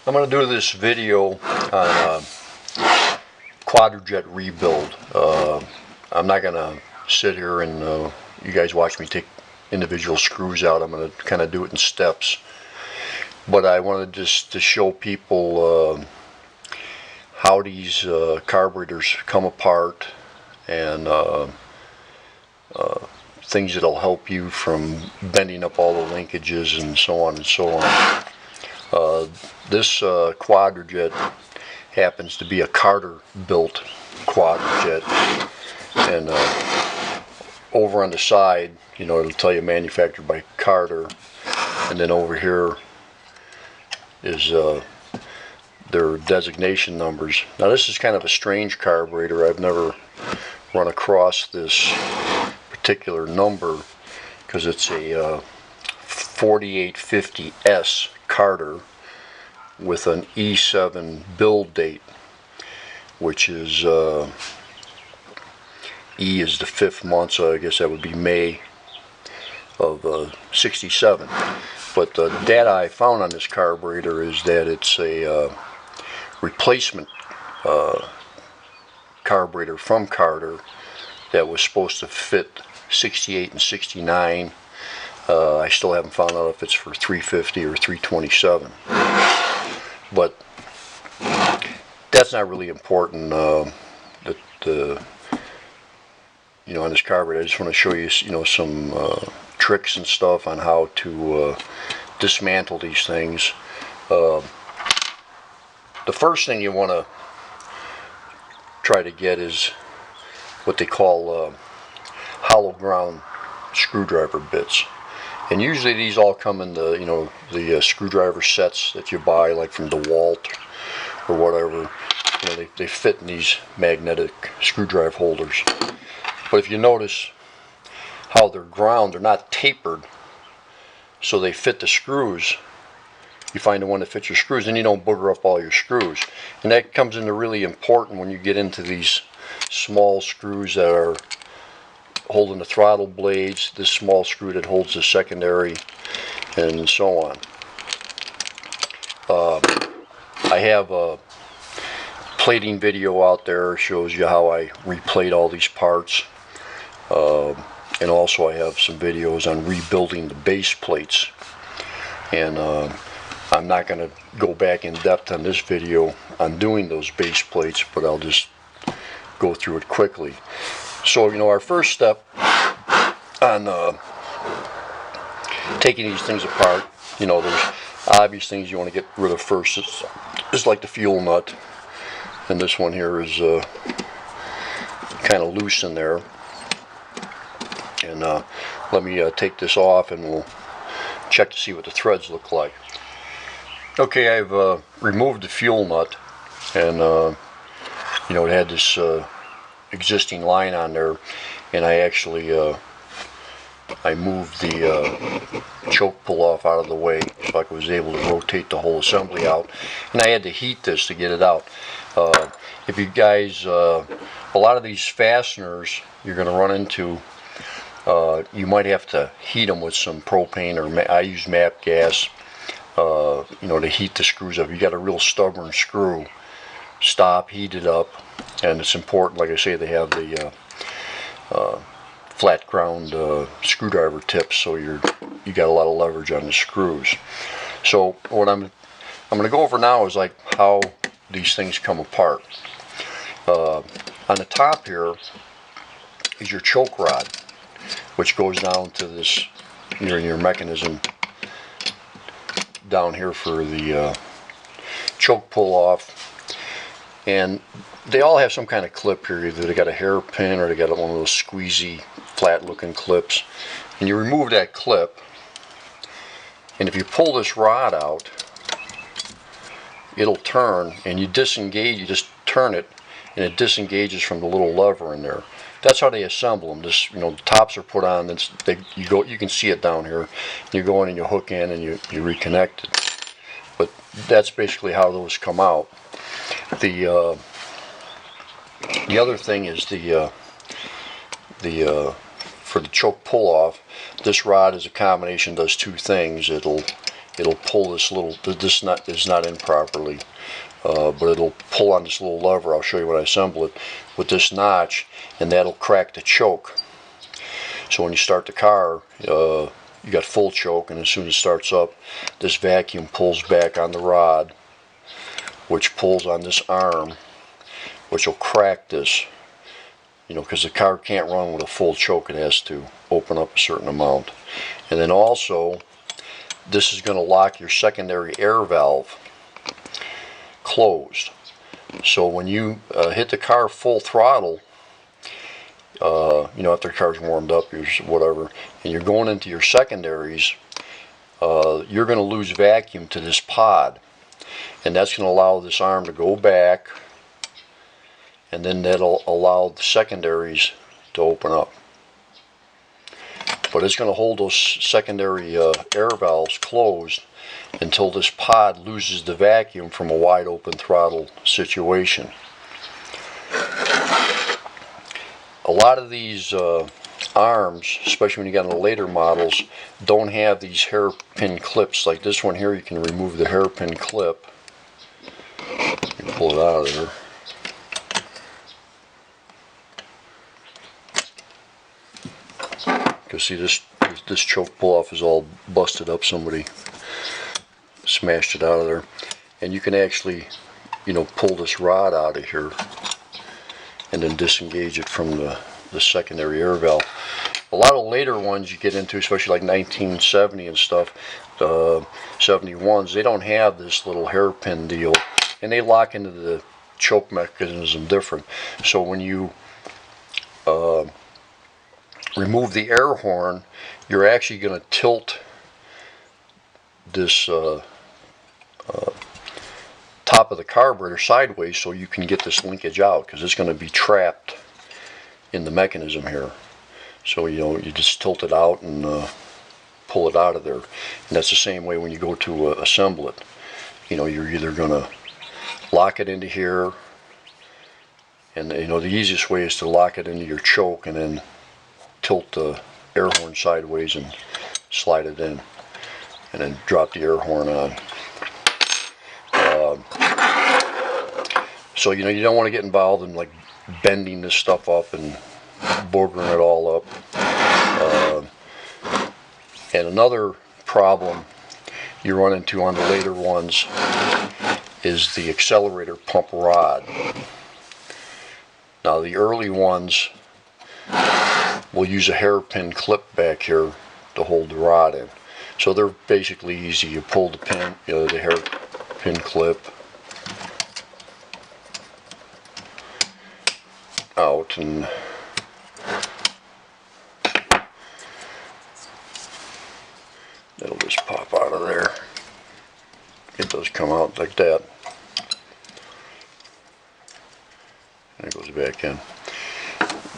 I'm going to do this video on Quadrajet rebuild. I'm not going to sit here and you guys watch me take individual screws out. I'm going to kind of do it in steps. But I wanted just to show people how these carburetors come apart and things that'll help you from bending up all the linkages and so on and so on. This Quadrajet happens to be a Carter-built Quadrajet, and over on the side, you know, it'll tell you manufactured by Carter, and then over here is their designation numbers. Now this is kind of a strange carburetor. I've never run across this particular number because it's a 4850S Carter with an E7 build date, which is E is the 5th month, so I guess that would be May of 67. But the data I found on this carburetor is that it's a replacement carburetor from Carter that was supposed to fit 68 and 69. I still haven't found out if it's for 350 or 327. But that's not really important. You know, on this carburetor, I just want to show you, some tricks and stuff on how to dismantle these things. The first thing you want to try to get is what they call hollow ground screwdriver bits. And usually these all come in the, the screwdriver sets that you buy, like from DeWalt or whatever. They fit in these magnetic screwdriver holders. But if you notice how they're ground, they're not tapered, so they fit the screws. You find the one that fits your screws, and you don't booger up all your screws. And that comes into really important when you get into these small screws that are holding the throttle blades, this small screw that holds the secondary, and so on. I have a plating video out there, shows you how I replate all these parts, and also I have some videos on rebuilding the base plates, and I'm not going to go back in depth on this video on doing those base plates, but I'll just go through it quickly. So, our first step on taking these things apart, there's obvious things you want to get rid of first. It's like the fuel nut, and this one here is kind of loose in there. And let me take this off, and we'll check to see what the threads look like. Okay, I've removed the fuel nut, and it had this existing line on there, and I actually I moved the choke pull off out of the way so I was able to rotate the whole assembly out, and I had to heat this to get it out. If you guys, a lot of these fasteners you're going to run into, you might have to heat them with some propane, or I use MAP gas, to heat the screws up. You got a real stubborn screw, stop, heat it up. And it's important, like I say, they have the flat ground screwdriver tips, so you got a lot of leverage on the screws. So what I'm going to go over now is like how these things come apart. On the top here is your choke rod, which goes down to this your mechanism down here for the choke pull off. And they all have some kind of clip here. Either they got a hairpin or they got one of those squeezy, flat-looking clips. And you remove that clip, and if you pull this rod out, it'll turn, and you disengage. You just turn it, and it disengages from the little lever in there. That's how they assemble them. The tops are put on. You can see it down here. You go in and you hook in and you reconnect it. But that's basically how those come out. The other thing is for the choke pull off, this rod is a combination, does two things. It'll it'll pull this little, this nut is not in properly, but it'll pull on this little lever. I'll show you when I assemble it with this notch, and that'll crack the choke. So when you start the car, you got full choke, and as soon as it starts up, this vacuum pulls back on the rod, which pulls on this arm, which will crack this. You know, because the car can't run with a full choke, it has to open up a certain amount. And then also, this is going to lock your secondary air valve closed. So when you hit the car full throttle, you know, after the car's warmed up, or whatever, and you're going into your secondaries, you're going to lose vacuum to this pod. And that's going to allow this arm to go back, and then that'll allow the secondaries to open up. But it's going to hold those secondary air valves closed until this pod loses the vacuum from a wide open throttle situation. A lot of these arms, especially when you get on the later models, don't have these hairpin clips. Like this one here, you can remove the hairpin clip. You pull it out of there. You see this choke pull off is all busted up. Somebody smashed it out of there, and you can actually, you know, pull this rod out of here and then disengage it from the secondary air valve. A lot of later ones you get into, especially like 1970 and stuff, 71s, they don't have this little hairpin deal, and they lock into the choke mechanism different. So when you remove the air horn, you're actually going to tilt this top of the carburetor sideways so you can get this linkage out, because it's going to be trapped in the mechanism here. So you know, you just tilt it out and pull it out of there. And that's the same way when you go to assemble it. You know, you're either going to lock it into here, and you know, the easiest way is to lock it into your choke and then tilt the air horn sideways and slide it in, and then drop the air horn on. So you know, you don't want to get involved in like bending this stuff up and boogering it all up. And another problem you run into on the later ones is the accelerator pump rod. Now the early ones will use a hairpin clip back here to hold the rod in. So they're basically easy. You pull the pin, the hairpin clip out, and it'll just pop out of there. It does come out like that, and it goes back in.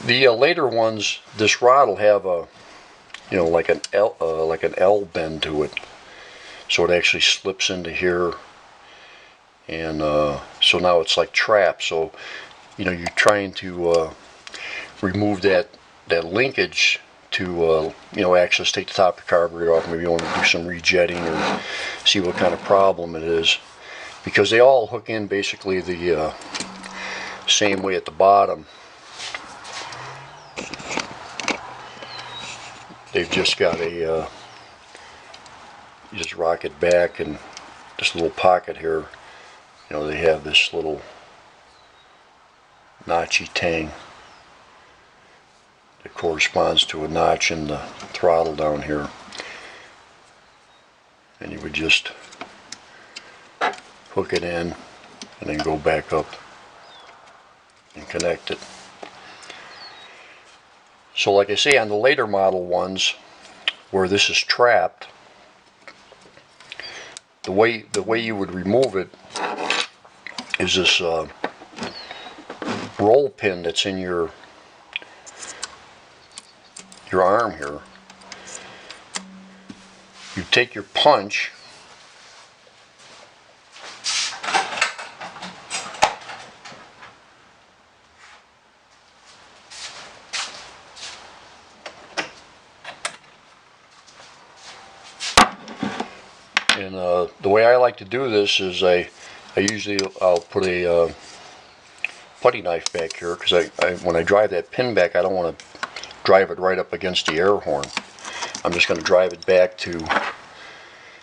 The later ones, this rod will have a, you know, like an L bend to it, so it actually slips into here, and so now it's like trapped. So you know, you're trying to remove that linkage to you know, actually take the top of the carburetor off. Maybe you want to do some rejetting or see what kind of problem it is, because they all hook in basically the same way at the bottom. They've just got a you just rock it back, and this little pocket here, you know, they have this little notchy tang that corresponds to a notch in the throttle down here, and you would just hook it in and then go back up and connect it. So like I say, on the later model ones where this is trapped, the way you would remove it is this roll pin that's in your arm here. You take your punch And the way I like to do this is I'll put a putty knife back here, because when I drive that pin back, I don't want to drive it right up against the air horn. I'm just going to drive it back to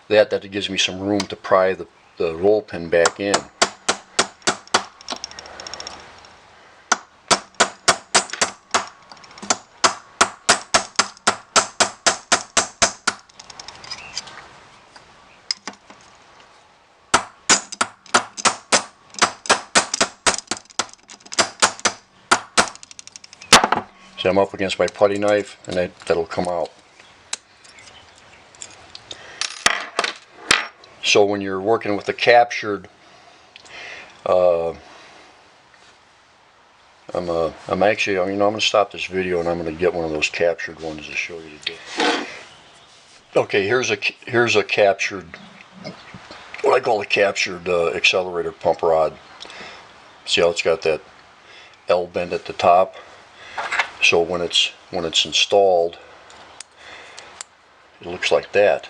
that. That gives me some room to pry the roll pin back in. See, I'm up against my putty knife, and that'll come out. So when you're working with the captured, I'm actually, I'm going to stop this video and I'm going to get one of those captured ones to show you today. Okay, here's a captured, what I call a captured accelerator pump rod. See how it's got that L bend at the top? So when it's installed, it looks like that.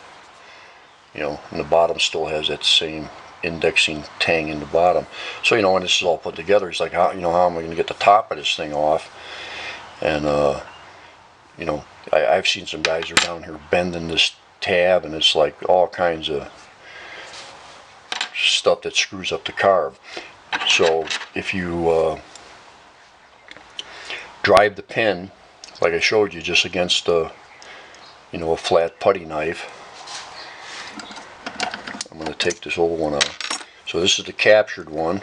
And the bottom still has that same indexing tang in the bottom. So when this is all put together, it's like, how am I going to get the top of this thing off? And I've seen some guys who are down here bending this tab, and it's like all kinds of stuff that screws up the carb. So if you drive the pin, like I showed you, just against a flat putty knife. I'm going to take this old one out. So this is the captured one.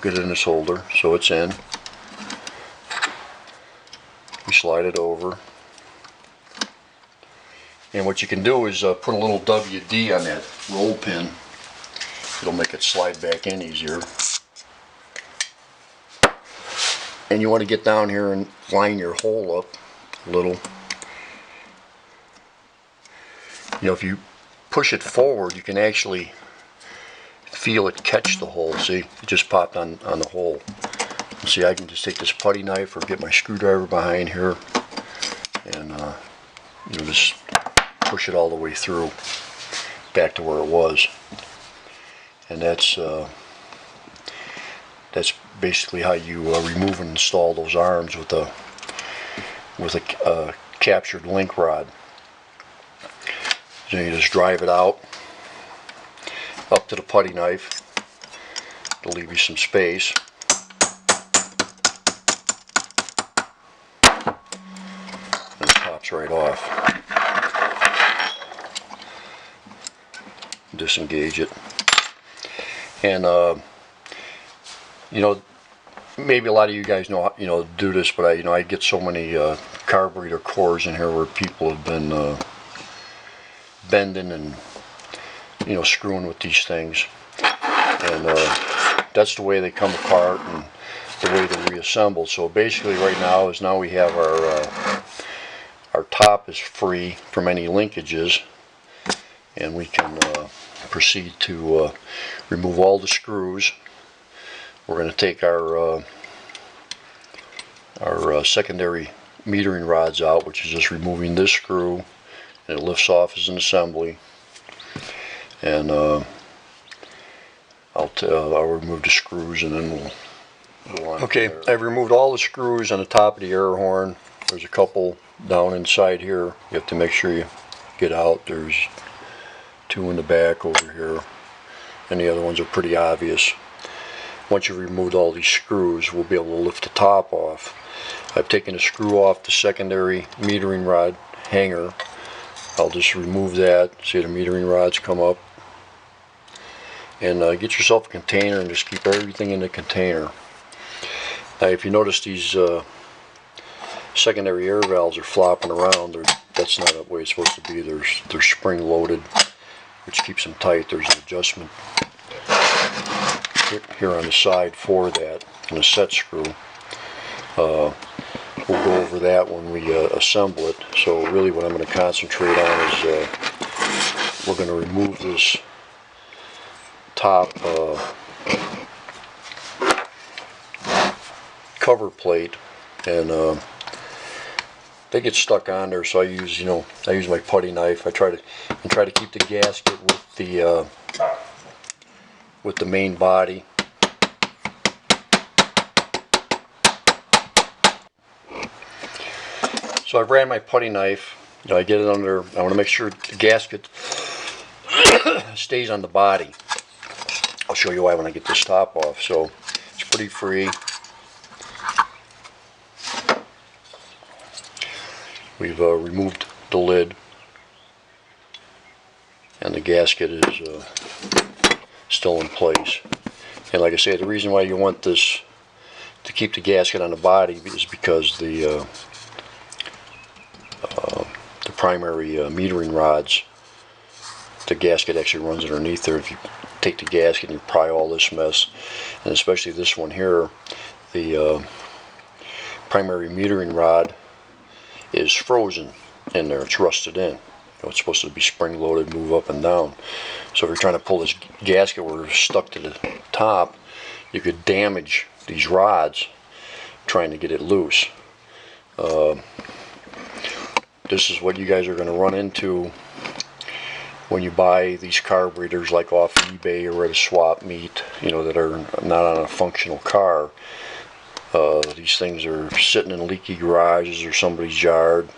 Get it in this holder, so it's in. You slide it over. And what you can do is put a little WD on that roll pin. It'll make it slide back in easier. And you want to get down here and line your hole up a little. If you push it forward, you can actually feel it catch the hole. See, it just popped on the hole. See, I can just take this putty knife or get my screwdriver behind here and just push it all the way through back to where it was. And that's basically how you remove and install those arms with a captured link rod. So you just drive it out up to the putty knife to leave you some space. And it pops right off. Disengage it. And maybe a lot of you guys know do this, but I get so many carburetor cores in here where people have been bending and screwing with these things, and that's the way they come apart and the way they're reassembled. So basically right now we have our top is free from any linkages, and we can proceed to remove all the screws. We're going to take our secondary metering rods out, which is just removing this screw, and it lifts off as an assembly. And I'll remove the screws, and then we'll go on. Okay, I've removed all the screws on the top of the air horn. There's a couple down inside here. You have to make sure you get out. There's two in the back over here, and the other ones are pretty obvious. Once you've removed all these screws, we'll be able to lift the top off. I've taken the screw off the secondary metering rod hanger. I'll just remove that. See, the metering rods come up. And get yourself a container and just keep everything in the container. Now, if you notice, these secondary air valves are flopping around. That's not the way it's supposed to be. They're spring loaded, which keeps them tight. There's an adjustment here on the side for that, and a set screw. We'll go over that when we assemble it. So really what I'm going to concentrate on is we're going to remove this top cover plate, and they get stuck on there. So I use, I use my putty knife. I try to keep the gasket with the main body. So I ran my putty knife. I get it under. I want to make sure the gasket stays on the body. I'll show you why when I get this top off. So it's pretty free. We've removed the lid, and the gasket is still in place. And like I say, the reason why you want this to keep the gasket on the body is because the primary metering rods, the gasket actually runs underneath there. If you take the gasket and you pry all this mess, and especially this one here, the primary metering rod is frozen in there. It's rusted in. It's supposed to be spring loaded, move up and down. So if you're trying to pull this gasket where it's stuck to the top, you could damage these rods trying to get it loose. This is what you guys are going to run into when you buy these carburetors, like off eBay or at a swap meet, that are not on a functional car. These things are sitting in leaky garages or somebody's yard,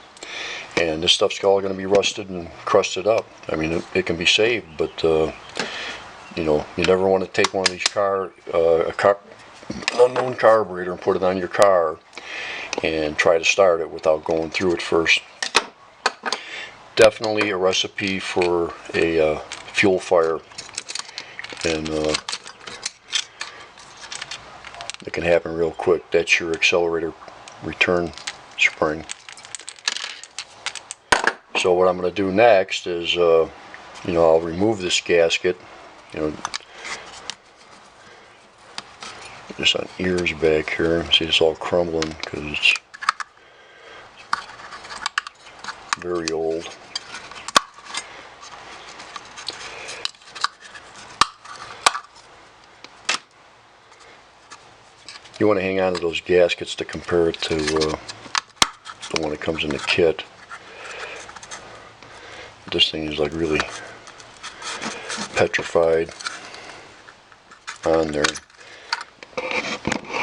and this stuff's all going to be rusted and crusted up. I mean, it can be saved, but you never want to take one of these unknown carburetor and put it on your car and try to start it without going through it first. Definitely a recipe for a fuel fire, and it can happen real quick. That's your accelerator return spring. So what I'm going to do next is, I'll remove this gasket, just on ears back here. See, it's all crumbling because it's very old. You want to hang on to those gaskets to compare it to the one that comes in the kit. This thing is like really petrified on there.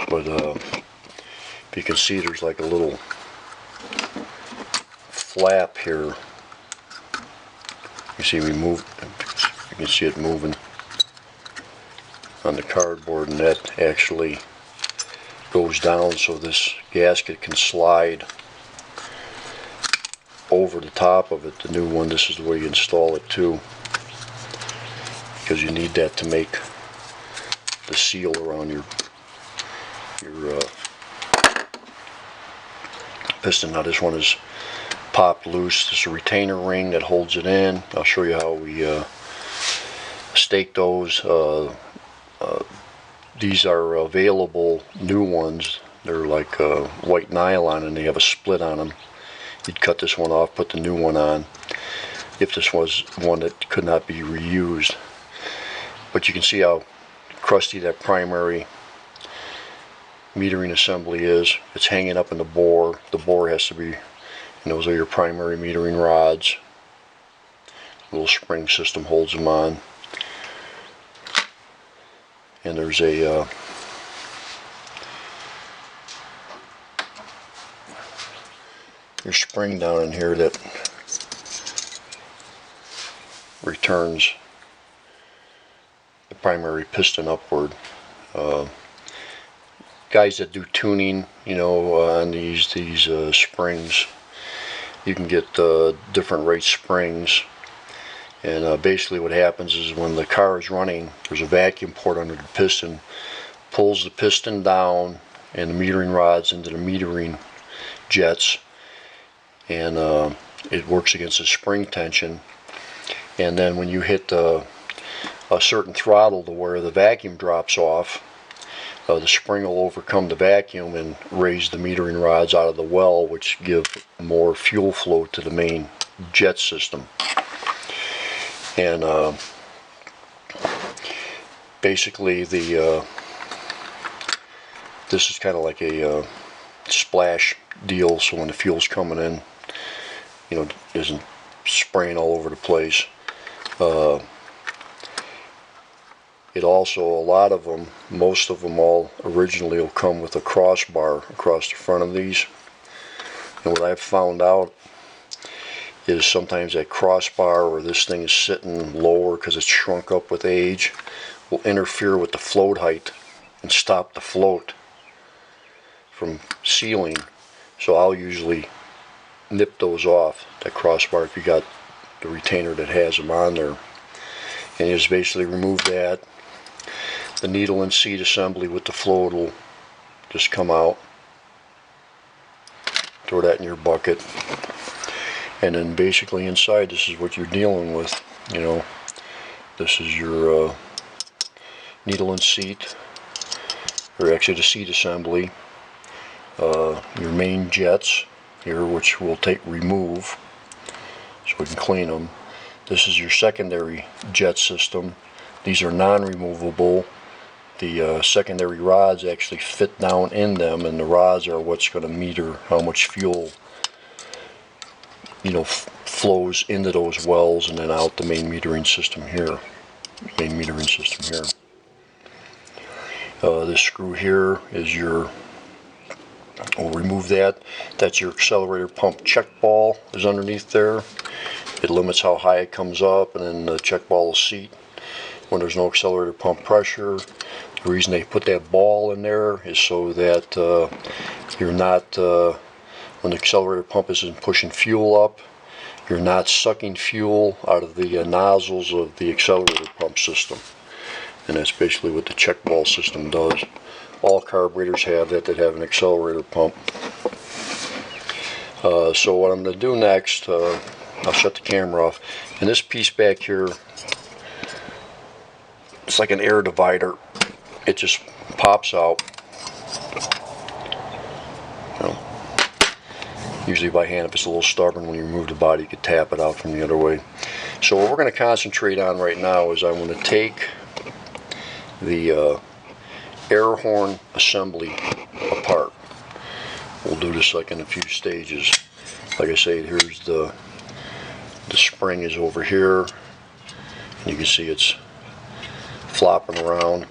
But if you can see, there's like a little flap here. You see me move. You can see it moving on the cardboard, and that actually goes down so this gasket can slide over the top of it. The new one, this is the way you install it too, because you need that to make the seal around your piston. Now this one is popped loose. This is a retainer ring that holds it in. I'll show you how we stake those. These are available new ones. They're like white nylon, and they have a split on them. You'd cut this one off, put the new one on, if this was one that could not be reused. But you can see how crusty that primary metering assembly is. It's hanging up in the bore. The bore has to be, and those are your primary metering rods. Little spring system holds them on. And there's a spring down in here that returns the primary piston upward. Guys that do tuning, on these springs, you can get different rate springs. And basically what happens is when the car is running, there's a vacuum port under the piston, pulls the piston down and the metering rods into the metering jets, and it works against the spring tension. And then when you hit a certain throttle to where the vacuum drops off, the spring will overcome the vacuum and raise the metering rods out of the well, which give more fuel flow to the main jet system. And basically this is kind of like a splash deal, so when the fuel's coming in, you know, it isn't spraying all over the place. It also, a lot of them, most of them all originally will come with a crossbar across the front of these. And what I've found out is sometimes that crossbar, or this thing is sitting lower because it's shrunk up with age, will interfere with the float height and stop the float from sealing. So I'll usually nip those off, that crossbar, if you got the retainer that has them on there. And you just basically remove that. The needle and seat assembly with the float will just come out. Throw that in your bucket. And then basically inside, this is what you're dealing with. You know, this is your needle and seat, or actually the seat assembly. Your main jets here, which we'll remove so we can clean them. This is your secondary jet system. These are non-removable. The secondary rods actually fit down in them, and the rods are what's going to meter how much fuel, you know, flows into those wells and then out the main metering system here. This screw here is your, we'll remove that. That's your accelerator pump check ball is underneath there. It limits how high it comes up, and then the check ball will seat when there's no accelerator pump pressure. The reason they put that ball in there is so that you're not, when the accelerator pump isn't pushing fuel up, you're not sucking fuel out of the nozzles of the accelerator pump system. And that's basically what the check ball system does. All carburetors have that have an accelerator pump. So what I'm going to do next, I'll shut the camera off. And this piece back here, it's like an air divider. It just pops out. You know, usually by hand. If it's a little stubborn, when you remove the body, you can tap it out from the other way. So what we're going to concentrate on right now is I'm going to take the air horn assembly apart. We'll do this like in a few stages. Like I say, here's the spring is over here. You can see it's flopping around.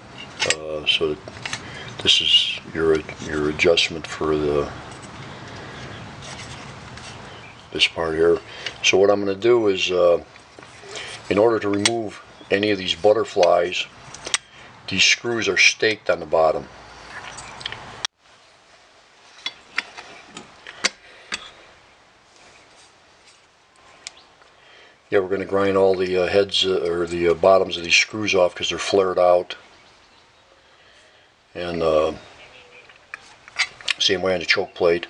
So this is your adjustment for this part here. So what I'm going to do is, in order to remove any of these butterflies, these screws are staked on the bottom. Yeah, we're going to grind all the heads or the bottoms of these screws off because they're flared out. And same way on the choke plate.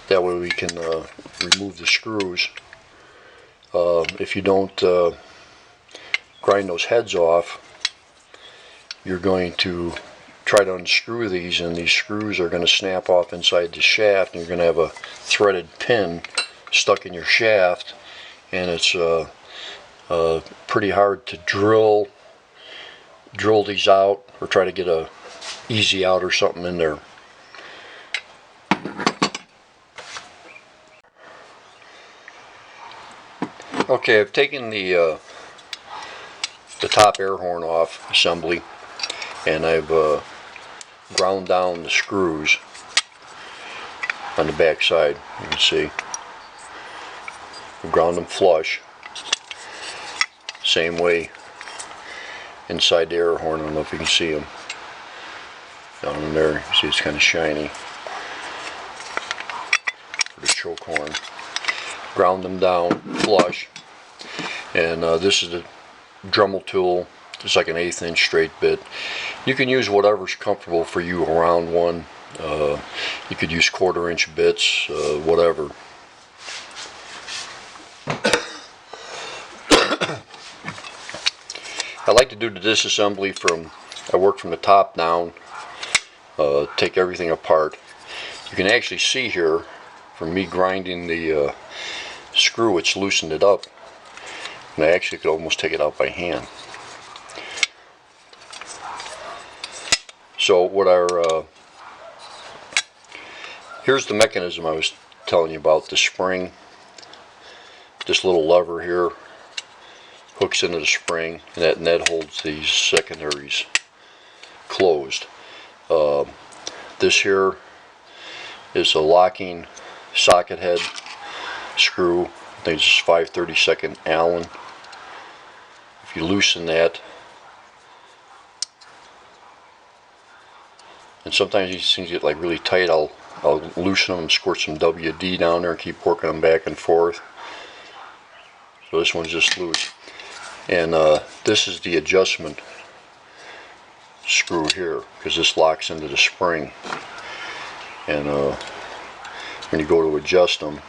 That way we can remove the screws. If you don't grind those heads off, you're going to try to unscrew these, and these screws are going to snap off inside the shaft, and you're going to have a threaded pin stuck in your shaft, and it's pretty hard to drill these out, or try to get a easy out or something in there. Okay, I've taken the top air horn off assembly, and I've ground down the screws on the back side. You can see we ground them flush. Same way inside the air horn. I don't know if you can see them down in there. You see it's kind of shiny for the choke horn. Ground them down flush, and this is the Dremel tool. It's like an 1/8 inch straight bit. You can use whatever's comfortable for you, a round one. You could use 1/4 inch bits, whatever. I like to do the disassembly I work from the top down, take everything apart. You can actually see here, from me grinding the screw, it's loosened it up. And I actually could almost take it out by hand. So what here's the mechanism I was telling you about. The spring, this little lever here hooks into the spring, and that holds these secondaries closed. This here is a locking socket head screw. I think it's just 5/32 Allen. If you loosen that, and sometimes these things get like really tight, I'll loosen them and squirt some WD down there and keep working them back and forth. So this one's just loose. And this is the adjustment screw here, because this locks into the spring. And when you go to adjust them,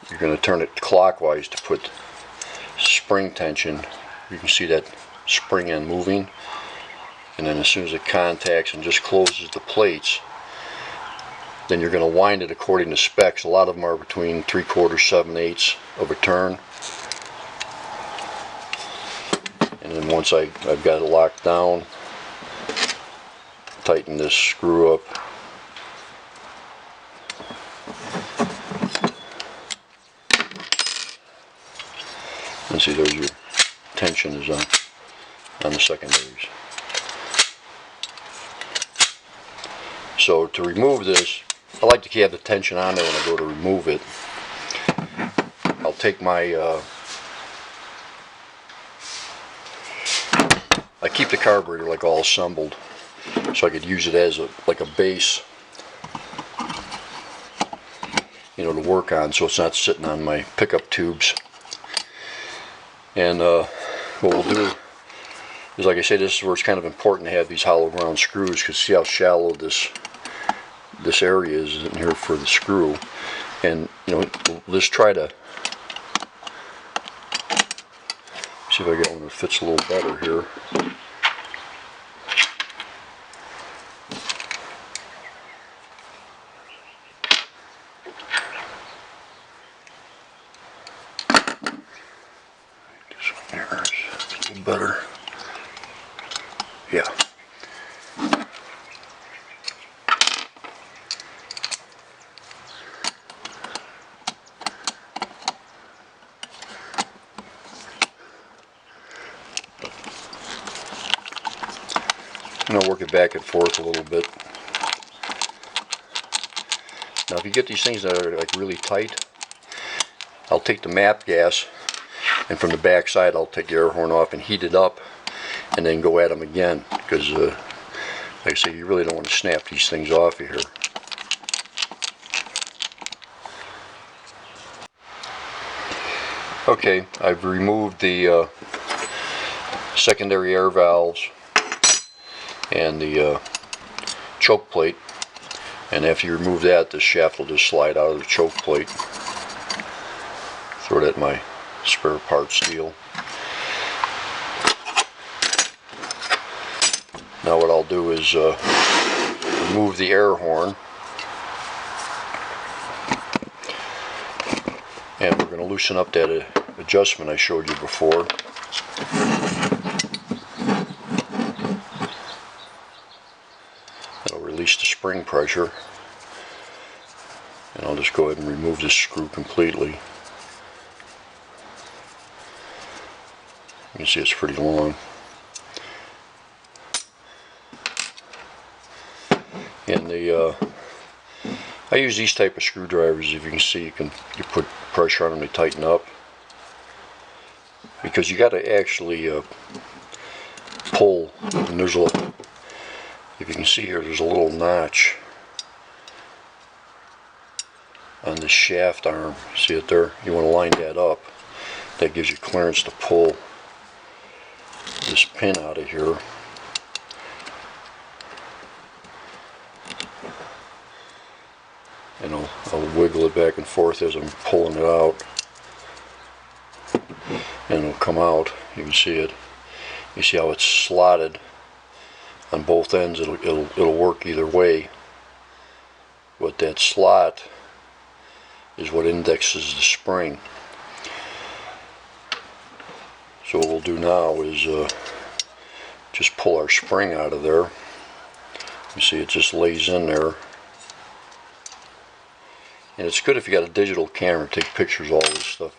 you're going to turn it clockwise to put spring tension. You can see that spring end moving, and then as soon as it contacts and just closes the plates, then you're going to wind it according to specs. A lot of them are between 3/4, 7/8 of a turn. And then once I've got it locked down, tighten this screw up. And see, there's your tension is on the secondaries. So to remove this, I like to have the tension on there when I go to remove it. I'll take my I keep the carburetor like all assembled, so I could use it as like a base, you know, to work on, so it's not sitting on my pickup tubes. And what we'll do is, like I say, this is where it's kind of important to have these hollow ground screws, because see how shallow this area is in here for the screw. And you know, let's try to see if I get one that fits a little better here. This one here is a little better. Yeah. I'm going to work it back and forth a little bit. Now if you get these things that are like really tight, I'll take the MAP gas, and from the back side I'll take the air horn off and heat it up, and then go at them again, because like I say, you really don't want to snap these things off of here. Okay, I've removed the secondary air valves and the choke plate, and after you remove that, the shaft will just slide out of the choke plate. Throw that in my spare parts deal. Now what I'll do is remove the air horn, and we're going to loosen up that adjustment I showed you before. That'll release the spring pressure, and I'll just go ahead and remove this screw completely. You can see it's pretty long. And I use these type of screwdrivers. If you can see, you put pressure on them to tighten up, because you got to actually pull. And there's if you can see here, there's a little notch on the shaft arm. See it there? You want to line that up. That gives you clearance to pull this pin out of here. And I'll wiggle it back and forth as I'm pulling it out, and it'll come out. You can see it. You see how it's slotted on both ends. It'll work either way, but that slot is what indexes the spring. So what we'll do now is just pull our spring out of there. You see it just lays in there. And it's good if you got a digital camera to take pictures of all this stuff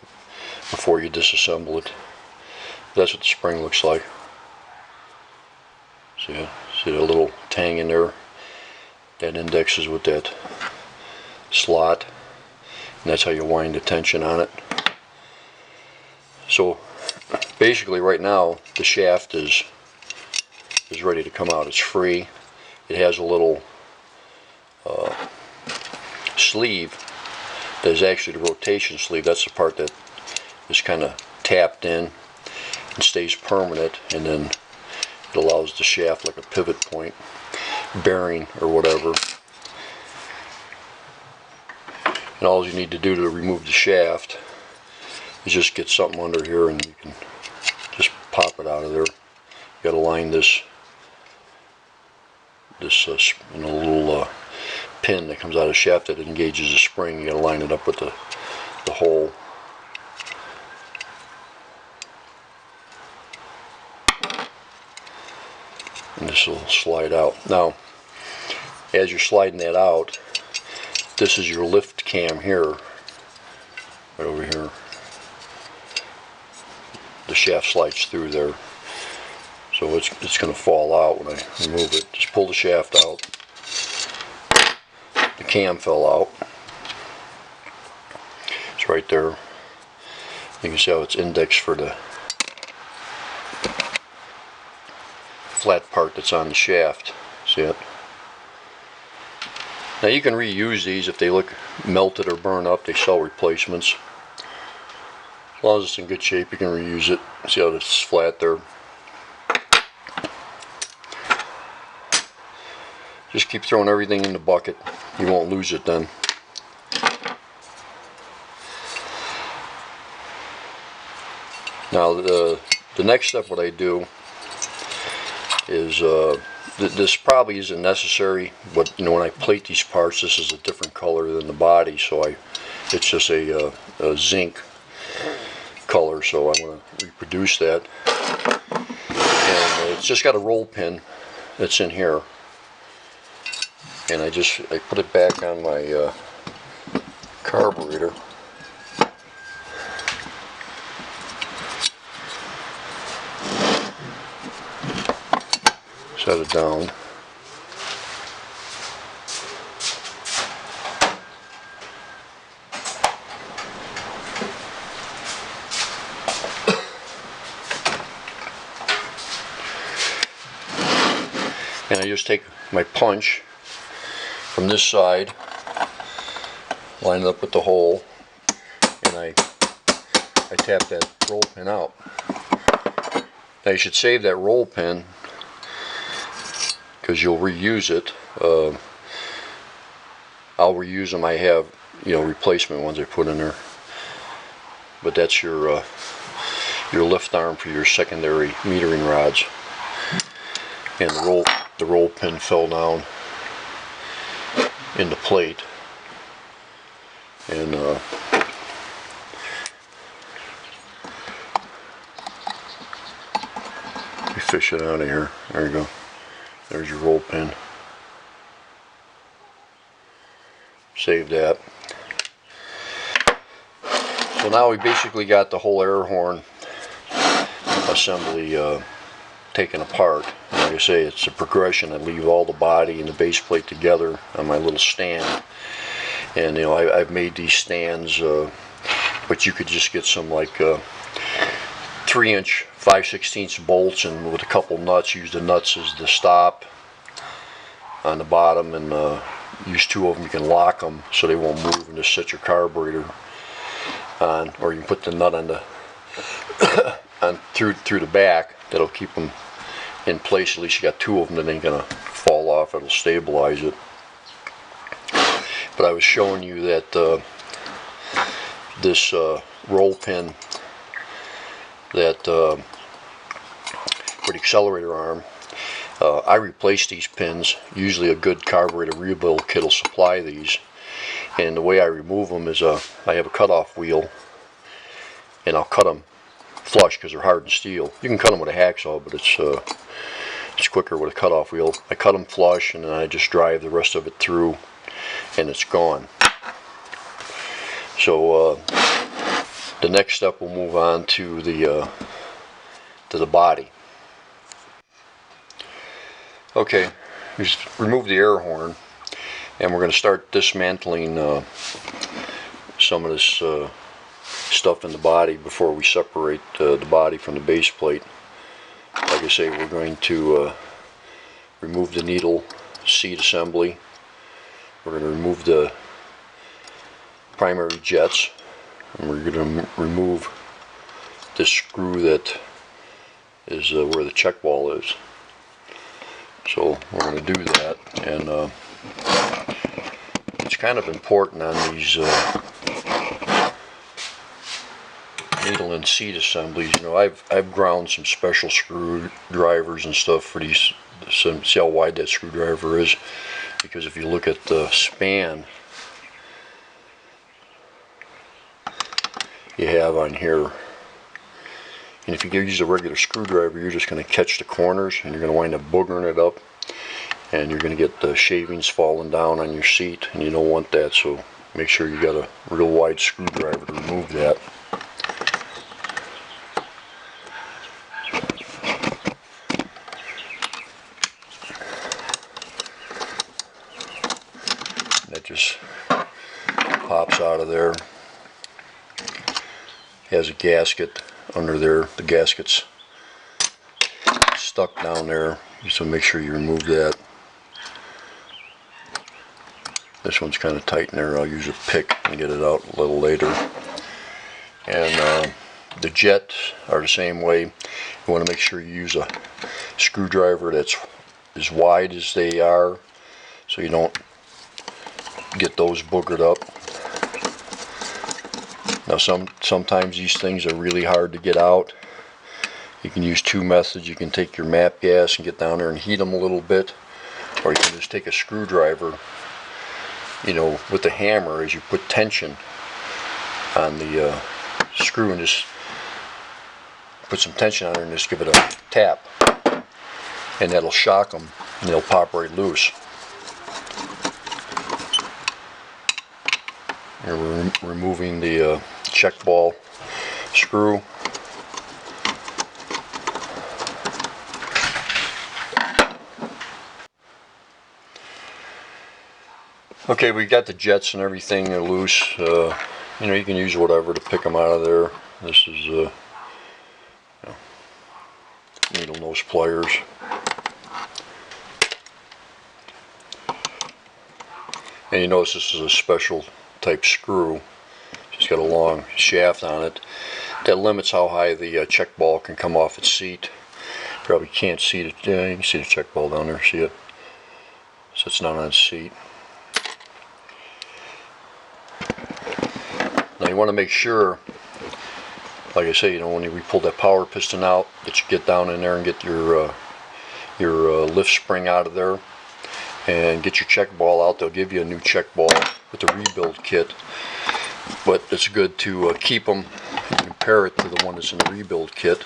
before you disassemble it. That's what the spring looks like. See a little tang in there that indexes with that slot, and that's how you wind the tension on it. So basically right now the shaft is ready to come out. It's free. It has a little sleeve that is actually the rotation sleeve. That's the part that is kind of tapped in and stays permanent, and then it allows the shaft like a pivot point, bearing or whatever. And all you need to do to remove the shaft is just get something under here and you can just pop it out of there. You got to line this little pin that comes out of the shaft that engages the spring. You got to line it up with the hole. And this will slide out. Now, as you're sliding that out, this is your lift cam here, right over here. The shaft slides through there, so it's going to fall out when I remove it. Just pull the shaft out. The cam fell out. It's right there. You can see how it's indexed for the flat part that's on the shaft. See it? Now you can reuse these if they look melted or burned up. They sell replacements. As long as it's in good shape, you can reuse it. See how it's flat there? Just keep throwing everything in the bucket. You won't lose it then. Now the next step, what I do is this probably isn't necessary, but you know, when I plate these parts, this is a different color than the body, so it's just a zinc color, so I'm going to reproduce that. And it's just got a roll pin that's in here, and I put it back on my carburetor. Set it down. And I just take my punch from this side, line it up with the hole, and I tap that roll pin out. Now you should save that roll pin because you'll reuse it. I'll reuse them. I have, you know, replacement ones I put in there. But that's your lift arm for your secondary metering rods. And the roll pin fell down in the plate. And we fish it out of here. There you go. There's your roll pin. Save that. So now we basically got the whole air horn assembly taken apart. And like I say, it's a progression. I leave all the body and the base plate together on my little stand. And you know, I've made these stands, but you could just get some like 3-inch 5/16 bolts, and with a couple nuts, use the nuts as the stop on the bottom, and use 2 of them. You can lock them so they won't move, and just set your carburetor on, or you can put the nut on the through the back. That'll keep them in place. At least you got 2 of them that ain't gonna fall off. It'll stabilize it. But I was showing you that this roll pin that for the accelerator arm, I replace these pins. Usually a good carburetor rebuild kit will supply these, and the way I remove them is I have a cutoff wheel, and I'll cut them flush because they're hardened steel. You can cut them with a hacksaw, but it's it's quicker with a cutoff wheel. I cut them flush and then I just drive the rest of it through and it's gone. So the next step we'll move on to the body. Okay, just remove the air horn and we're going to start dismantling some of this stuff in the body before we separate the body from the base plate. Like I say, we're going to remove the needle seat assembly. We're going to remove the primary jets, and we're going to remove this screw that is where the check ball is. So we're going to do that, and it's kind of important on these needle and seat assemblies. You know, I've ground some special screwdrivers and stuff for these. See how wide that screwdriver is, because if you look at the span you have on here, and if you use a regular screwdriver, you're just going to catch the corners and you're going to wind up boogering it up, and you're going to get the shavings falling down on your seat, and you don't want that. So make sure you got a real wide screwdriver to remove that. That just pops out of there. Has a gasket under there. The gasket's stuck down there, so make sure you remove that. This one's kind of tight in there. I'll use a pick and get it out a little later. And the jets are the same way. You want to make sure you use a screwdriver that's as wide as they are, so you don't get those boogered up. Now sometimes these things are really hard to get out. You can use two methods. You can take your MAP gas and get down there and heat them a little bit, or you can just take a screwdriver, you know, with the hammer as you put tension on the screw, and just put some tension on it and just give it a tap, and that'll shock them and they'll pop right loose. Here we're removing the check ball screw. Okay, we got the jets and everything loose. You know, you can use whatever to pick them out of there. This is you know, needle nose pliers. And you notice this is a special type screw. It's got a long shaft on it that limits how high the check ball can come off its seat. Probably can't see it. Yeah, you can see the check ball down there. See it? So it's not on its seat. Now you want to make sure, like I say, you know, when we pull that power piston out, that you get down in there and get your lift spring out of there, and get your check ball out. They'll give you a new check ball with the rebuild kit, but it's good to keep them and compare it to the one that's in the rebuild kit.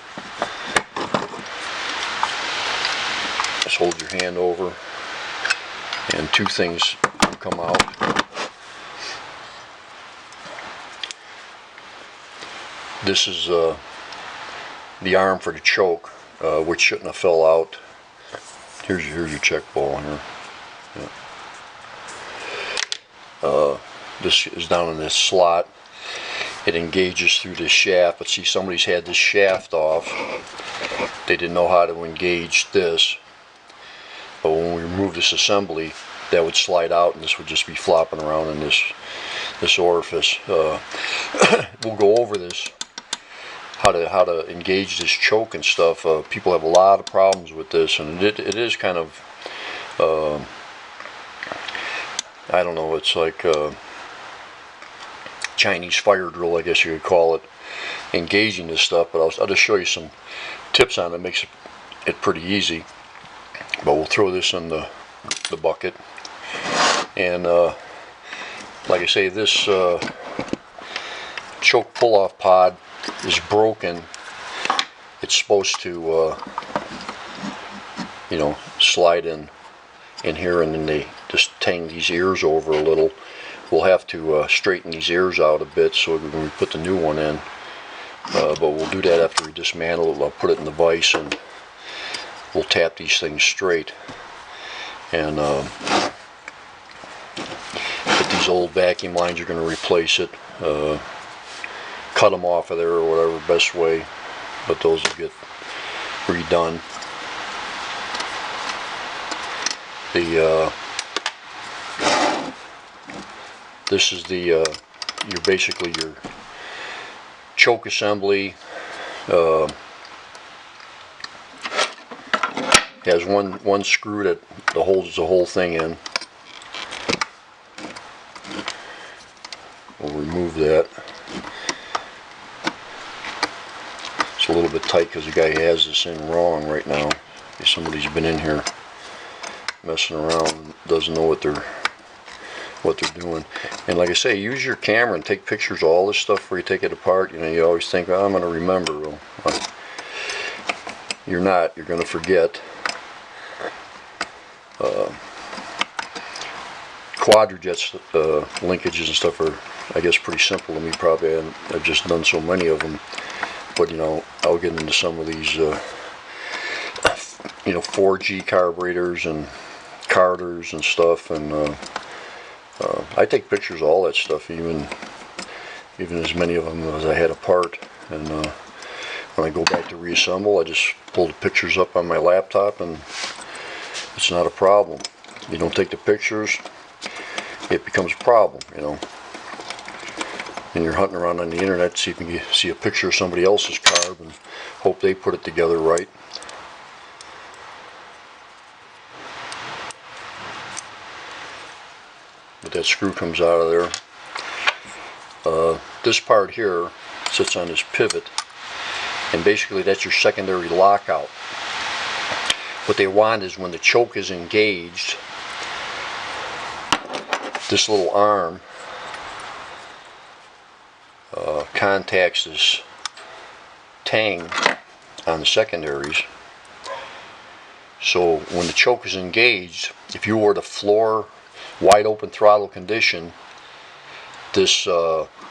Just hold your hand over and two things will come out. This is the arm for the choke, which shouldn't have fell out. Here's your check ball here. Yeah. This is down in this slot. It engages through this shaft, but see, somebody's had this shaft off. They didn't know how to engage this, but when we remove this assembly, that would slide out and this would just be flopping around in this orifice. We'll go over this, how to engage this choke and stuff. People have a lot of problems with this, and it is kind of I don't know, it's like Chinese fire drill, I guess you could call it, engaging this stuff. But I'll just show you some tips on it. Makes it pretty easy. But we'll throw this in the bucket, and like I say, this choke pull-off pod is broken. It's supposed to slide in here, and then they just hang these ears over a little. We'll have to straighten these ears out a bit so when we put the new one in, but we'll do that after we dismantle it. I'll put it in the vise and we'll tap these things straight, and if these old vacuum lines are going to replace it, cut them off of there or whatever best way, but those will get redone. This is your choke assembly. Has one screw that holds the whole thing in. We'll remove that. It's a little bit tight because the guy has this in wrong right now. Somebody's been in here messing around and doesn't know what they're doing. And like I say, use your camera and take pictures of all this stuff before you take it apart. You always think, oh, I'm going to remember. Well, you're not. You're going to forget. Quadrajets linkages and stuff are, I guess, pretty simple to me. Probably I've just done so many of them. But I'll get into some of these 4G carburetors and carders and stuff, and I take pictures of all that stuff, even as many of them as I had apart. And when I go back to reassemble, I just pull the pictures up on my laptop, and it's not a problem. You don't take the pictures, it becomes a problem, And you're hunting around on the internet to see if you can see a picture of somebody else's carb and hope they put it together right. But that screw comes out of there. This part here sits on this pivot, and basically that's your secondary lockout. What they want is when the choke is engaged, this little arm contacts this tang on the secondaries. So when the choke is engaged, if you were to floor wide open throttle condition, this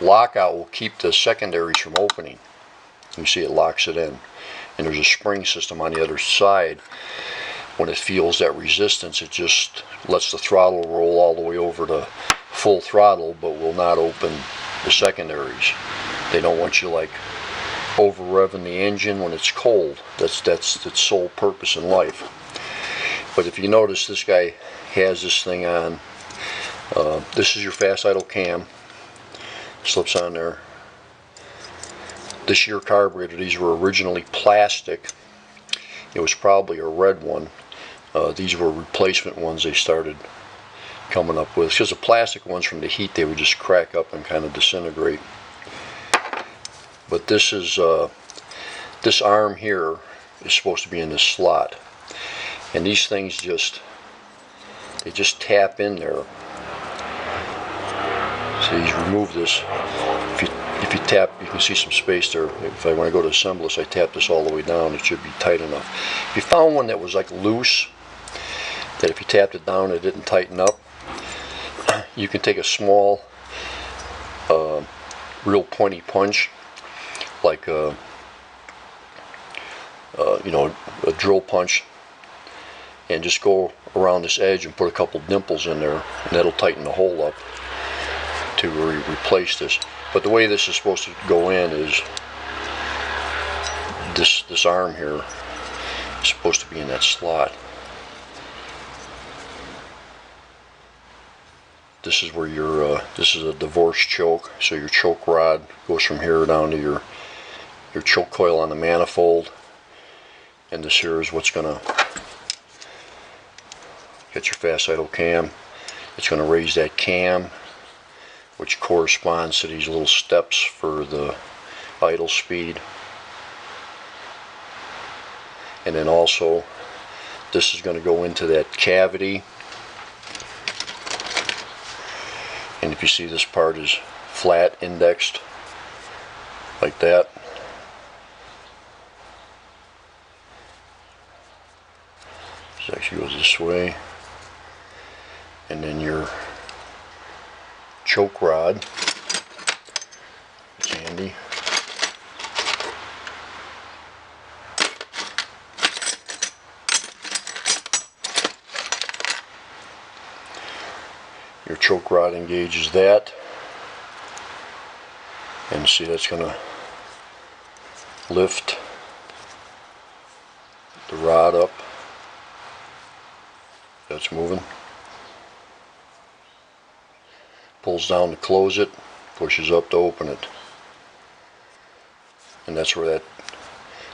lockout will keep the secondaries from opening. You see it locks it in, and there's a spring system on the other side. When it feels that resistance, it just lets the throttle roll all the way over to full throttle, but will not open the secondaries. They don't want you like over revving the engine when it's cold. That's its sole purpose in life. But if you notice, this guy has this thing on. This is your fast idle cam. Slips on there. This year carburetor, these were originally plastic. It was probably a red one. These were replacement ones they started coming up with, because the plastic ones, from the heat, they would just crack up and kind of disintegrate. But this is this arm here is supposed to be in this slot, and these things just tap in there. So you remove this. If you tap, you can see some space there. When I go to assemble this, I tap this all the way down. It should be tight enough. If you found one that was like loose, that if you tapped it down it didn't tighten up, you can take a small, real pointy punch, like a drill punch, and just go around this edge and put a couple dimples in there, and that'll tighten the hole up to replace this. But the way this is supposed to go in is this arm here is supposed to be in that slot. This is where this is a divorce choke, so your choke rod goes from here down to your choke coil on the manifold, and this here is what's gonna get your fast idle cam. It's gonna raise that cam, which corresponds to these little steps for the idle speed. And then also, this is going to go into that cavity. And if you see, this part is flat indexed like that. She goes this way, and then your choke rod. It's handy. Your choke rod engages that, and see that's going to lift the rod up. That's moving. Pulls down to close it, pushes up to open it. And that's where that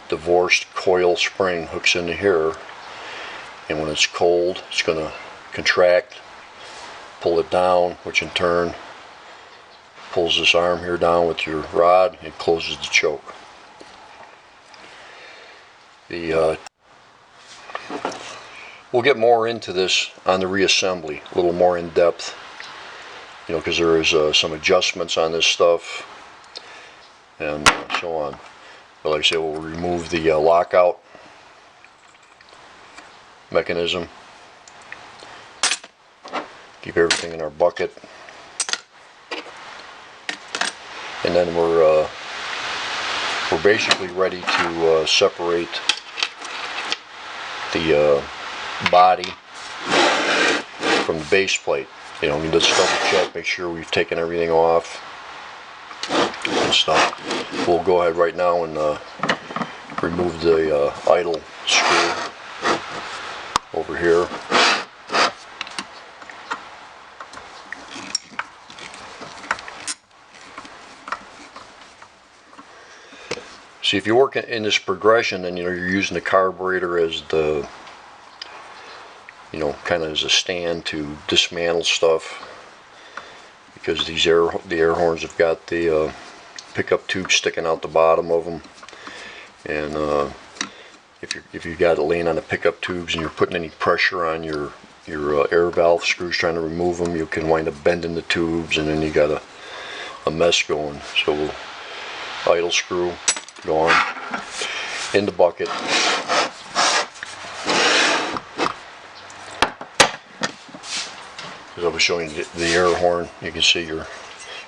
divorced coil spring hooks into here. And when it's cold, it's going to contract, pull it down, which in turn pulls this arm here down with your rod and closes the choke. We'll get more into this on the reassembly, a little more in depth, you know, because there is some adjustments on this stuff and so on. But like I said, we'll remove the lockout mechanism, keep everything in our bucket, and then we're basically ready to separate the body from the base plate. You know, we just double check, make sure we've taken everything off and stuff. We'll go ahead right now and remove the idle screw over here. See, if you work in this progression, then you're using the carburetor as the, kind of as a stand to dismantle stuff, because the air horns have got the pickup tube sticking out the bottom of them, and if you've got it laying on the pickup tubes and you're putting any pressure on your air valve screws trying to remove them, you can wind up bending the tubes, and then you got a mess going. So we'll idle screw gone in the bucket. As I was showing you the air horn, you can see your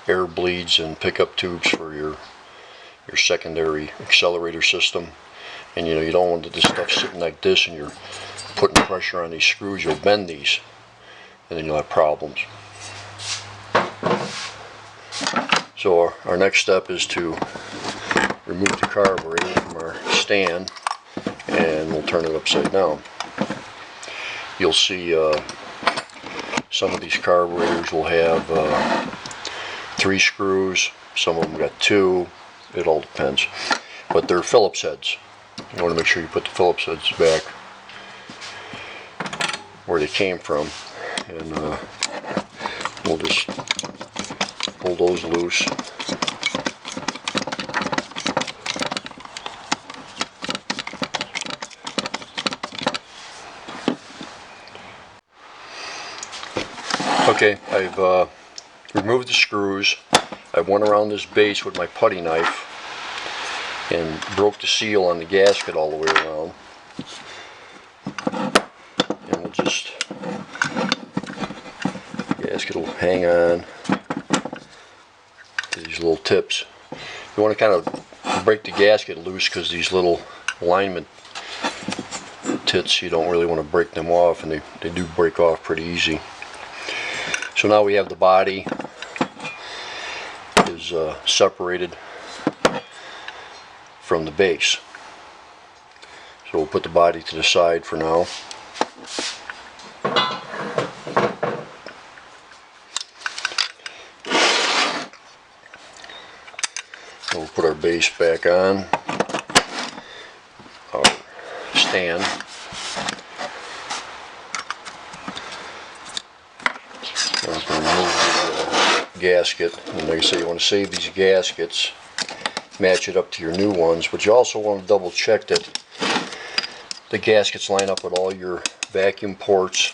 air bleeds and pickup tubes for your secondary accelerator system. And you don't want this stuff sitting like this and you're putting pressure on these screws, you'll bend these and then you'll have problems. So our next step is to remove the carburetor from our stand, and we'll turn it upside down. You'll see some of these carburetors will have 3 screws, some of them got 2, it all depends. But they're Phillips heads. You want to make sure you put the Phillips heads back where they came from, and we'll just pull those loose. Okay, I've removed the screws. I went around this base with my putty knife and broke the seal on the gasket all the way around. And we'll just, the gasket will hang on to these little tips. You want to kind of break the gasket loose because these little alignment tits, you don't really want to break them off, and they do break off pretty easy. So now we have the body is separated from the base. So we'll put the body to the side for now. We'll put our base back on our stand. Remove the gasket, and like I say, you want to save these gaskets, match it up to your new ones, but you also want to double check that the gaskets line up with all your vacuum ports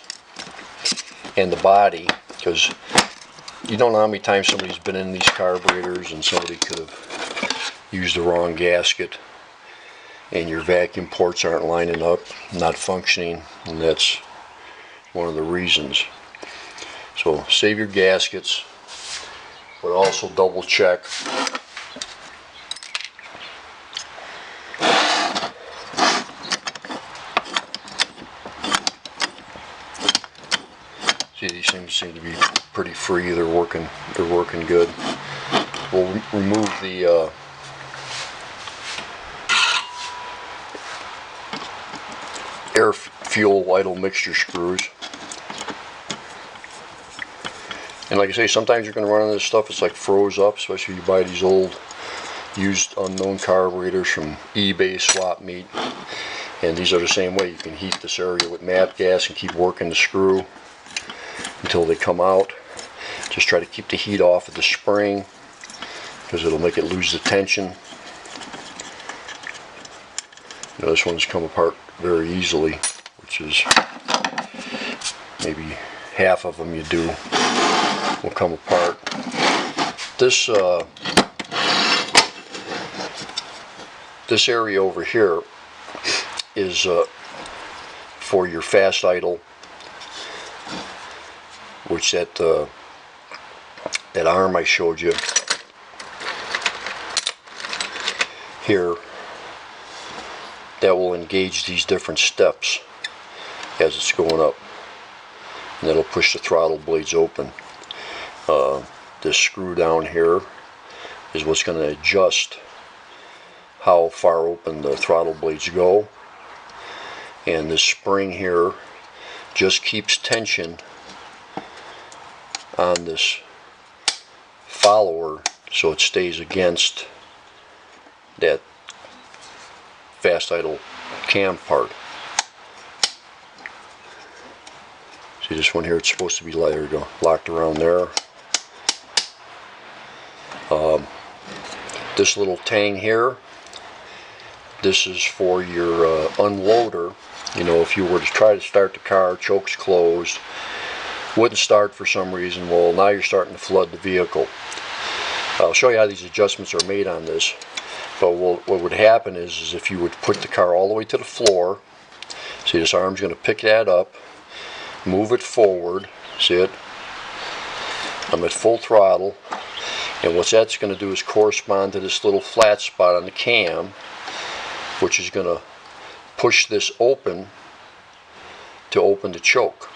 and the body, because you don't know how many times somebody's been in these carburetors and somebody could have used the wrong gasket and your vacuum ports aren't lining up, not functioning, and that's one of the reasons. So save your gaskets, but also double check. See, these things seem to be pretty free. They're working good. We'll remove the air fuel idle mixture screws. And like I say, sometimes you're going to run into this stuff, it's like froze up, especially if you buy these old used unknown carburetors from eBay swap meet. And these are the same way. You can heat this area with MAP gas and keep working the screw until they come out. Just try to keep the heat off of the spring because it'll make it lose the tension. You know, this one's come apart very easily, which is maybe half of them you do will come apart. This this area over here is for your fast idle, which that arm I showed you here, that will engage these different steps as it's going up, and that'll push the throttle blades open. This screw down here is what's going to adjust how far open the throttle blades go, and this spring here just keeps tension on this follower so it stays against that fast idle cam part. See this one here, it's supposed to be, there we go, locked around there. This little tang here, this is for your unloader. You know, if you were to try to start the car, choke's closed, wouldn't start for some reason, well, now you're starting to flood the vehicle. I'll show you how these adjustments are made on this, but what would happen is if you would put the car all the way to the floor, see this arm's going to pick that up, move it forward, see it? I'm at full throttle, and what that's going to do is correspond to this little flat spot on the cam, which is going to push this open to open the choke.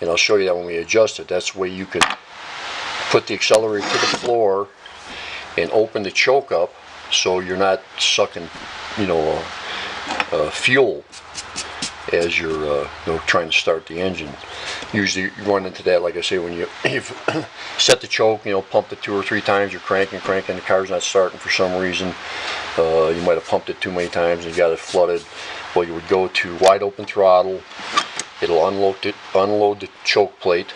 And I'll show you that when we adjust it. That's the way you can put the accelerator to the floor and open the choke up so you're not sucking, you know, fuel as you're trying to start the engine. Usually you run into that, like I say, when you've set the choke, you know, pumped it 2 or 3 times, you're cranking, the car's not starting for some reason. You might have pumped it too many times and you got it flooded. Well, you would go to wide open throttle, it'll unload the choke plate,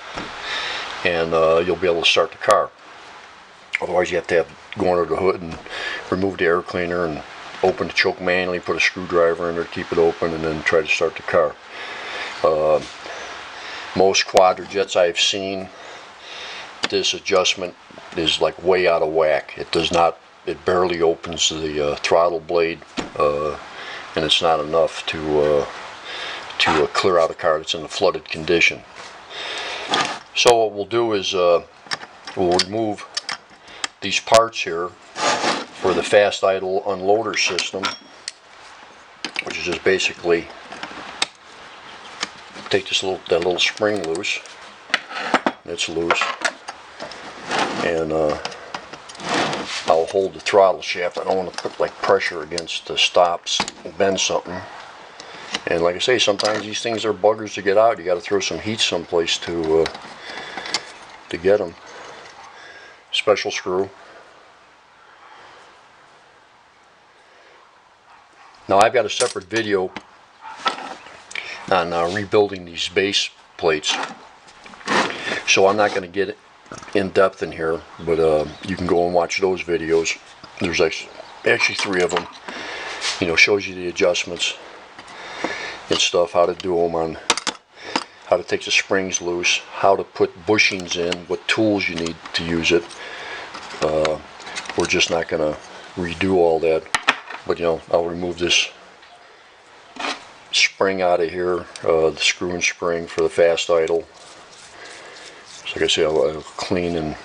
and you'll be able to start the car. Otherwise you have to go under the hood and remove the air cleaner and open the choke manually, put a screwdriver in there to keep it open, and then try to start the car. Most Quadrajets I've seen, this adjustment is like way out of whack. It does not, it barely opens the throttle blade, and it's not enough to clear out a car that's in a flooded condition. So what we'll do is we'll remove these parts here for the fast idle unloader system, which is just basically take this that little spring loose. It's loose, and I'll hold the throttle shaft. I don't want to put like pressure against the stops and bend something. And like I say, sometimes these things are buggers to get out. You got to throw some heat someplace to get them. Special screw. Now I've got a separate video on rebuilding these base plates, so I'm not going to get in depth in here, but you can go and watch those videos. There's actually 3 of them. You know, shows you the adjustments and stuff, how to do them, on how to take the springs loose, how to put bushings in, what tools you need to use it. We're just not going to redo all that, but you know, I'll remove this spring out of here, the screw and spring for the fast idle. So like I say, I'll clean and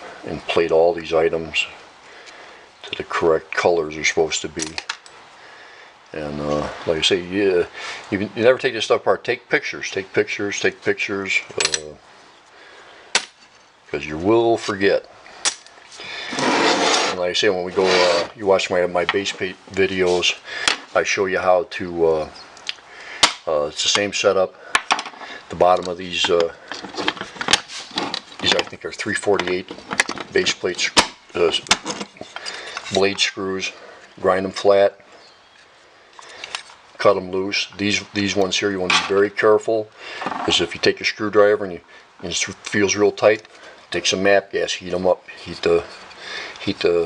plate all these items to the correct colors they're supposed to be. And like I say, you never take this stuff apart. Take pictures, because you will forget. And like I say, when we go, you watch my base plate videos, I show you how to, it's the same setup. The bottom of these I think are 348 base plates, blade screws. Grind them flat, cut them loose. These ones here, you want to be very careful, because if you take a screwdriver and it feels real tight, take some MAP gas, heat them up, heat the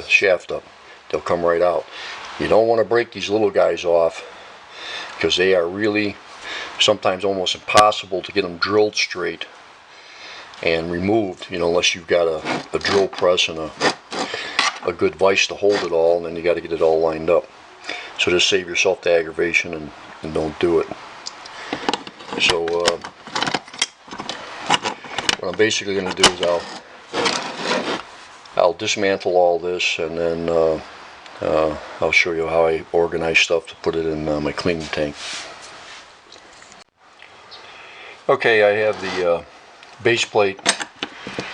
shaft up. They'll come right out. You don't want to break these little guys off, because they are really sometimes almost impossible to get them drilled straight and removed, unless you've got a drill press and a good vise to hold it all, and then you got to get it all lined up. So just save yourself the aggravation and don't do it. So what I'm basically going to do is I'll dismantle all this, and then I'll show you how I organize stuff to put it in my cleaning tank. Okay, I have the base plate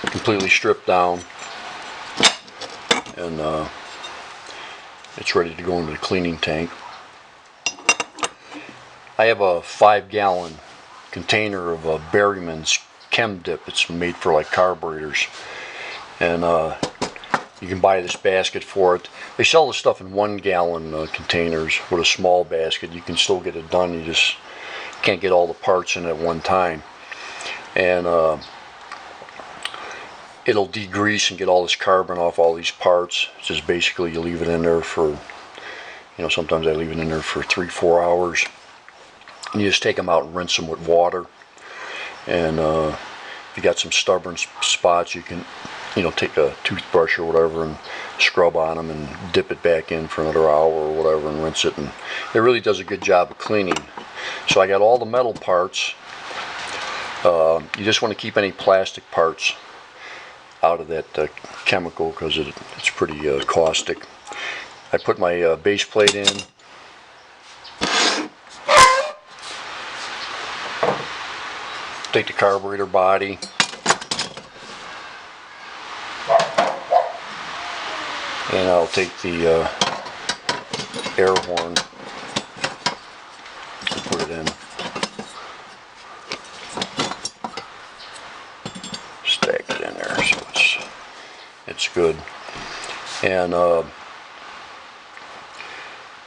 completely stripped down, and it's ready to go into the cleaning tank. I have a 5-gallon container of Berryman's Chem Dip. It's made for like carburetors, and you can buy this basket for it. They sell the stuff in 1-gallon containers with a small basket. You can still get it done, you just can't get all the parts in at one time. And it'll degrease and get all this carbon off all these parts. It's just basically you leave it in there for, sometimes I leave it in there for 3-4 hours. And you just take them out and rinse them with water. And if you got some stubborn spots, you can, take a toothbrush or whatever and scrub on them and dip it back in for another hour or whatever and rinse it. And it really does a good job of cleaning. So I got all the metal parts. You just want to keep any plastic parts out of that chemical, because it's pretty caustic. I put my base plate in. Take the carburetor body. And I'll take the air horn and put it in. Stack it in there so it's good. And the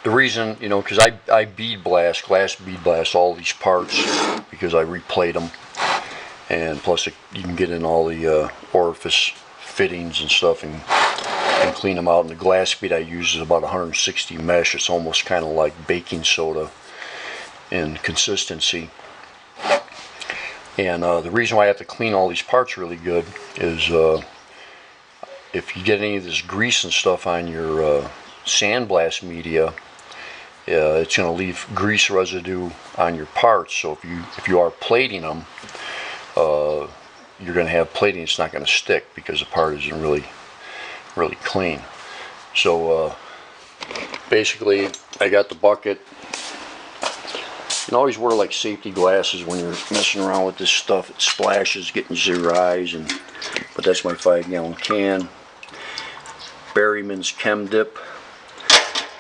reason, because I glass bead blast all these parts, because I replate them, and plus you can get in all the orifice fittings and stuff and clean them out. And the glass bead I use is about 160 mesh. It's almost kind of like baking soda in consistency. And the reason why I have to clean all these parts really good is if you get any of this grease and stuff on your sandblast media, it's going to leave grease residue on your parts. So if you are plating them, you're going to have plating. It's not going to stick because the part isn't really clean. So basically, I got the bucket. You can always wear like safety glasses when you're messing around with this stuff. It splashes, getting into your eyes, but that's my 5-gallon can. Berryman's Chem Dip.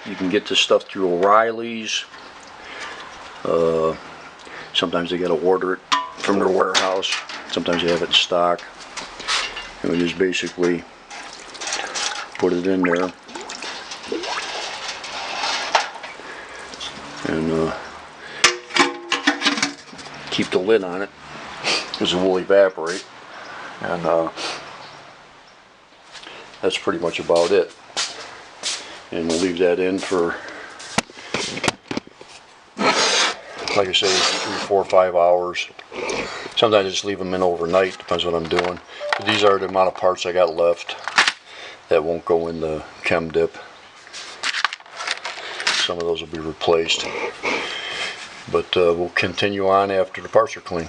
You can get this stuff through O'Reilly's. Sometimes they got to order it from their warehouse. Sometimes they have it in stock. And we just basically put it in there. And keep the lid on it, because it will evaporate. And that's pretty much about it. And we'll leave that in for, like I say, 3, 4, 5 hours. Sometimes I just leave them in overnight, depends what I'm doing. But these are the amount of parts I got left that won't go in the Chem Dip. Some of those will be replaced. but we'll continue on after the parts are clean.